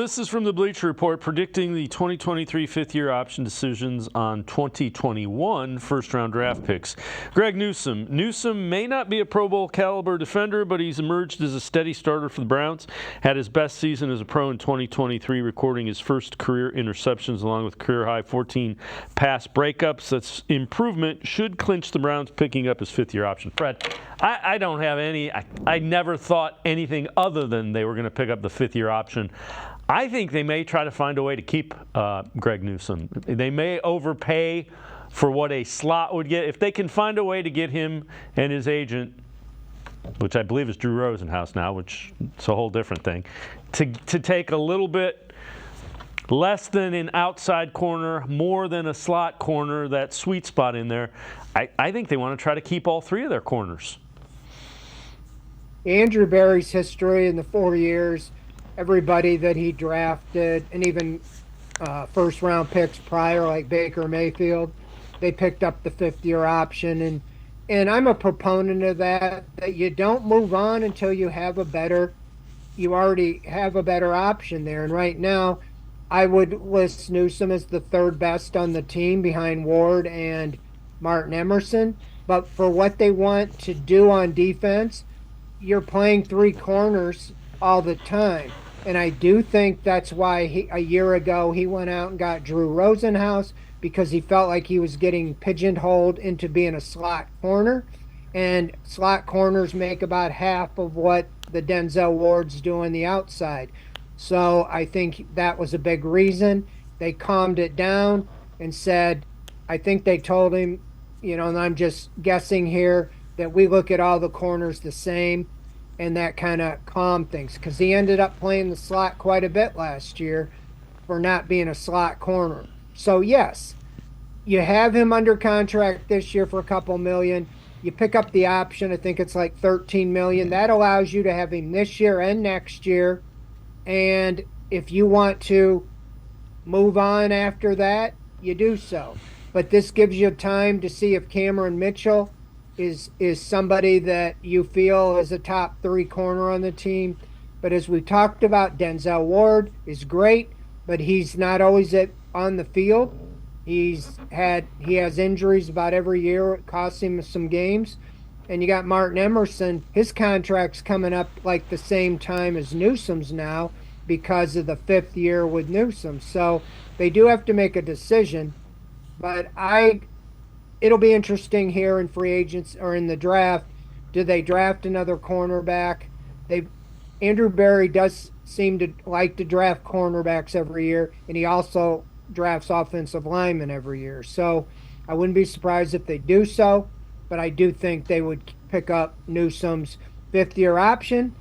This is from the Bleacher Report predicting the 2023 fifth-year option decisions on 2021 first-round draft picks. Greg Newsome. Newsome may not be a Pro Bowl caliber defender, but he's emerged as a steady starter for the Browns. Had his best season as a pro in 2023, recording his first career interceptions along with career-high 14 pass breakups. That's improvement. Should clinch the Browns picking up his fifth-year option. Fred, I don't have any. I never thought anything other than they were going to pick up the fifth-year option. I think they may try to find a way to keep Greg Newsome. They may overpay for what a slot would get. If they can find a way to get him and his agent, which I believe is Drew Rosenhaus now, which is a whole different thing, to take a little bit less than an outside corner, more than a slot corner, that sweet spot in there, I think they want to try to keep all three of their corners. Andrew Berry's history in the 4 years, everybody that he drafted, and even first-round picks prior, like Baker Mayfield, they picked up the fifth-year option. And I'm a proponent of that you don't move on until you already have a better option there. And right now, I would list Newsome as the third best on the team behind Ward and Martin Emerson. But for what they want to do on defense, you're playing three corners all the time. And I do think that's why a year ago he went out and got Drew Rosenhaus, because he felt like he was getting pigeonholed into being a slot corner. And slot corners make about half of what the Denzel Wards do on the outside. So I think that was a big reason. They calmed it down and said, I think they told him, and I'm just guessing here, that we look at all the corners the same. And that kind of calmed things, because he ended up playing the slot quite a bit last year for not being a slot corner. So, yes, you have him under contract this year for a couple million. You pick up the option. I think it's like $13 million. That allows you to have him this year and next year. And if you want to move on after that, you do so. But this gives you time to see if Cameron Mitchell is somebody that you feel is a top three corner on the team. But as we talked about, Denzel Ward is great, but he's not always on the field. He has injuries about every year. It costs him some games. And you got Martin Emerson. His contract's coming up like the same time as Newsome's now because of the fifth year with Newsome. So they do have to make a decision. But it'll be interesting here in free agents or in the draft. Do they draft another cornerback? Andrew Berry does seem to like to draft cornerbacks every year, and he also drafts offensive linemen every year. So I wouldn't be surprised if they do so, but I do think they would pick up Newsome's fifth-year option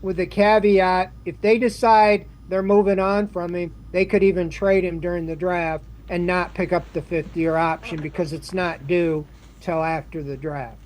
with the caveat, if they decide they're moving on from him, they could even trade him during the draft and not pick up the fifth-year option because it's not due till after the draft.